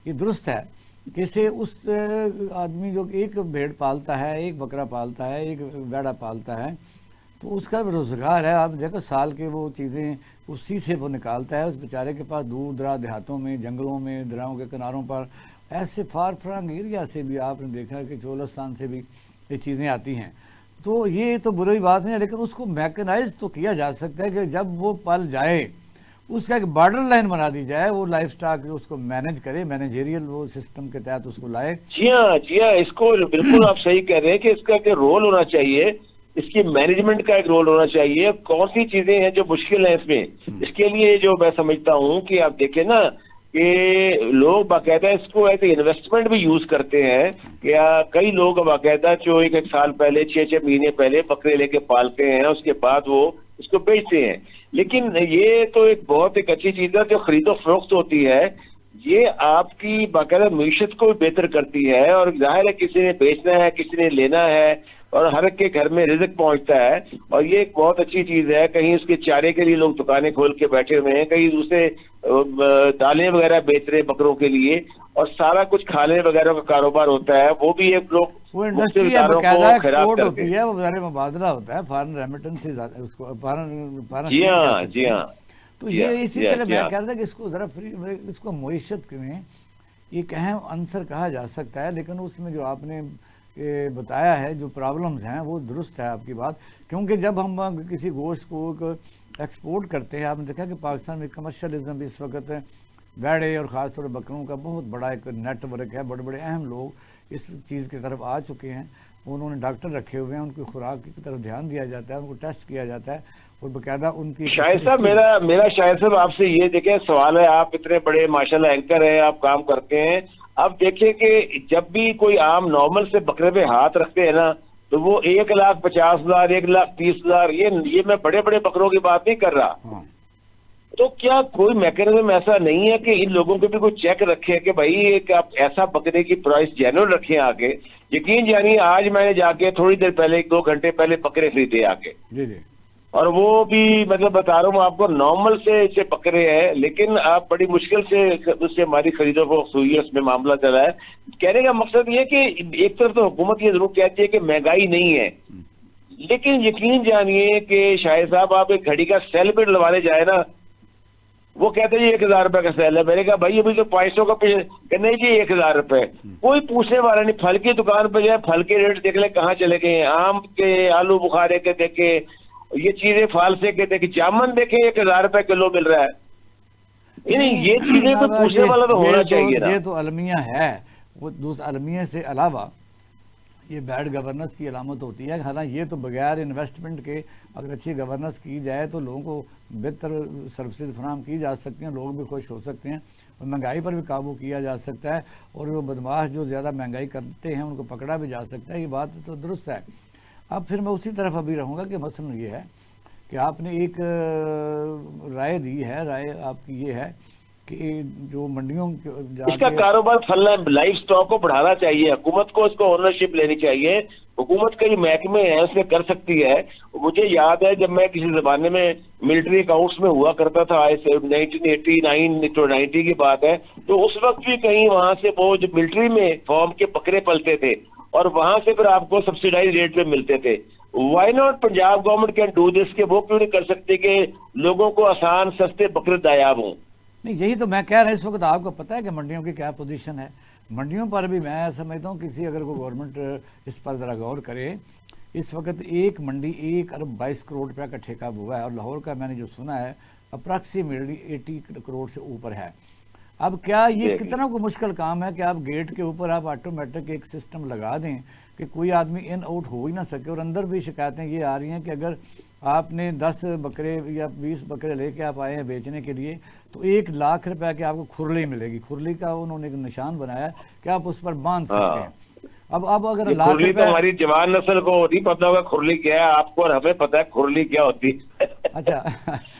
ये दुरुस्त है कि से उस आदमी जो एक भेड़ पालता है, एक बकरा पालता है, एक भेड़ा पालता है, तो उसका रोज़गार है। आप देखो साल के वो चीज़ें उसी से वो निकालता है। उस बेचारे के पास दूर दराज देहातों में, जंगलों में, दरारों के किनारों पर, ऐसे फार फ्रंग एरिया से भी आपने देखा कि चोलस्तान से भी ये चीज़ें आती हैं। तो ये तो बुरी बात नहीं है, लेकिन उसको मैकेनाइज तो किया जा सकता है कि जब वो पल जाए उसका एक बॉर्डर लाइन बना दी जाए, वो लाइफ स्टॉक उसको मैनेज करे, मैनेजेरियल वो सिस्टम के तहत उसको लाए। जी हाँ, जी हाँ, इसको बिल्कुल आप सही कह रहे हैं कि इसका एक रोल होना चाहिए, इसकी मैनेजमेंट का एक रोल होना चाहिए। कौन सी चीजें हैं जो मुश्किल है इसमें, इसके लिए जो मैं समझता हूँ कि आप देखें ना कि लोग बाकायदा इसको एज इन्वेस्टमेंट भी यूज करते हैं। या कई लोग बाकायदा जो एक एक साल पहले, 6-6 महीने पहले बकरे लेके पालते हैं, उसके बाद वो इसको बेचते हैं। लेकिन ये तो एक बहुत एक अच्छी चीज है जो खरीदो फरोख्त होती है, ये आपकी बाकायदा मीशत को भी बेहतर करती है। और जाहिर है किसी ने बेचना है, किसी ने लेना है, और हर एक के घर में रिज़्क पहुंचता है। और ये एक बहुत अच्छी चीज है। कहीं उसके चारे के लिए लोग दुकानें खोल के बैठे हुए हैं, कहीं दूसरे दालें वगैरह बेच रहे बकरों के लिए, और सारा कुछ खाने वगैरह का कारोबार होता है, वो भी एक लोग वो मुख्तलिफ इंडस्ट्री है, इदारों बकायदा को खैरात एक्सपोर्ट करते होती हैं। है, वो ज़ाहिर मुबादला होता है, फॉरेन रेमिटेंसेज उसको फॉरेन फॉरेन जी एक्सचेंज कह हाँ, सकते जी हैं। हाँ, तो जी हाँ, ये इसी जी हाँ, के लिए जी मैं हाँ। कह रहा था कि इसको ज़रा फ्री, इसको मईशत में एक अहम अंसर कहा जा सकता है। लेकिन उसमें जो आपने बताया है, जो प्रॉब्लम्स हैं, वो दुरुस्त है आपकी बात। क्योंकि जब हम किसी गोश्त को एक्सपोर्ट करते हैं, आपने देखा कि पाकिस्तान में कमर्शलिज्म भी इस वक्त भेड़े और ख़ासतौर पर बकरों का बहुत बड़ा एक नेटवर्क है। बड़े बड़े अहम लोग इस चीज़ की तरफ आ चुके हैं, उन्होंने डॉक्टर रखे हुए हैं, उनकी खुराक की तरफ ध्यान दिया जाता है, उनको टेस्ट किया जाता है, और बाकायदा उनकी एक शाहिद साहब, हिस्ट्री। मेरा मेरा शाहिद साहब आपसे ये देखें सवाल है, आप इतने बड़े माशाल्लाह एंकर हैं, आप काम करते हैं। आप देखें कि जब भी कोई आम नॉर्मल से बकरे पे हाथ रखते हैं ना, तो वो 1,50,000, 1,30,000, ये मैं बड़े बड़े बकरों की बात नहीं कर रहा। हाँ, तो क्या कोई मैकेनिज्म ऐसा नहीं है कि इन लोगों के भी कोई चेक रखे कि भाई एक आप ऐसा बकरे की प्राइस जेन्युइन रखें आके। यकीन जानिए, आज मैंने जाके थोड़ी देर पहले, 1-2 घंटे पहले बकरे खरीदे आके, जी जी। और वो भी मतलब बता रहा हूँ आपको, नॉर्मल से पकड़े हैं, लेकिन आप बड़ी मुश्किल से उससे हमारी खरीदो फरोख्त हुई है, उसमें मामला चला है। कहने का मकसद ये कि एक तरफ तो हुकूमत ये जरूर कहती है कि महंगाई नहीं है, लेकिन यकीन जानिए कि शाहिद साहब, आप एक घड़ी का सेल भी डलवाने जाए ना, वो कहते हैं जी 1,000 रुपए का सेल है। मैंने कहा भाई अभी तो 500 का नहीं जी 1,000 रुपए। कोई पूछने वाला नहीं। फल की दुकान पे जाए, फल के रेट देख ले कहाँ चले गए हैं, आम के, आलू बुखारे के देखे, ये चीजें फालसे के देखे, जामुन देखे 1,000 रुपए किलो मिल रहा है। नहीं, नहीं, ये चीजें तो अब पूछने वाला तो होना चाहिए ना। ये तो अलमिया है। वो दूसरा अलमिया से अलावा ये बैड गवर्नेंस की अलामत होती है। हालांकि ये तो बगैर इन्वेस्टमेंट के अगर अच्छी गवर्नेंस की जाए तो लोगों को बेहतर सर्विसेज फराहम की जा सकती हैं, लोग भी खुश हो सकते हैं, और महंगाई पर भी काबू किया जा सकता है, और जो बदमाश जो ज़्यादा महंगाई करते हैं उनको पकड़ा भी जा सकता है। ये बात तो दुरुस्त है। अब फिर मैं उसी तरफ अभी रहूँगा कि मसलन ये है कि आपने एक राय दी है, राय आपकी ये है कि जो मंडियों इसका जाके। कारोबार फलना, लाइफ स्टॉक को बढ़ाना चाहिए, हुकूमत को इसको ओनरशिप लेनी चाहिए। हुकूमत का ये महकमे है, उसमें कर सकती है। मुझे याद है जब मैं किसी जमाने में मिलिट्री अकाउंट्स में हुआ करता था, 1989 तो 90 की बात है, तो उस वक्त भी कहीं वहां से वो जो मिलिट्री में फॉर्म के बकरे पलते थे, और वहां से फिर आपको सब्सिडाइज रेट पे मिलते थे। Why not Punjab government can do this, के वो क्यों नहीं कर सकते कि लोगों को आसान सस्ते बकरे दयाब हों। नहीं, यही तो मैं कह रहा हूँ। इस वक्त आपको पता है कि मंडियों की क्या पोजीशन है। मंडियों पर भी मैं समझता हूँ किसी अगर कोई गवर्नमेंट इस पर ज़रा गौर करे। इस वक्त एक मंडी 1 अरब 22 करोड़ रुपये का ठेका हुआ है, और लाहौर का मैंने जो सुना है अप्रॉक्सीमेटली 80 करोड़ से ऊपर है। अब क्या ये देख कितना को मुश्किल काम है कि आप गेट के ऊपर आप ऑटोमेटिक एक सिस्टम लगा दें कि कोई आदमी इन आउट हो ही ना सके। और अंदर भी शिकायतें ये आ रही हैं कि अगर आपने 10 बकरे या 20 बकरे लेके आप आए हैं बेचने के लिए, तो 1 लाख रुपए की आपको खुरली मिलेगी। खुरली का उन्होंने एक निशान बनाया है कि आप उस पर बांध सकते हैं। हाँ, अब अगर ये लाख खुरली तो रुपए। हमारी जवान नस्ल को नहीं पता होगा खुरली क्या है, आपको और हमें पता है खुरली क्या होती है। अच्छा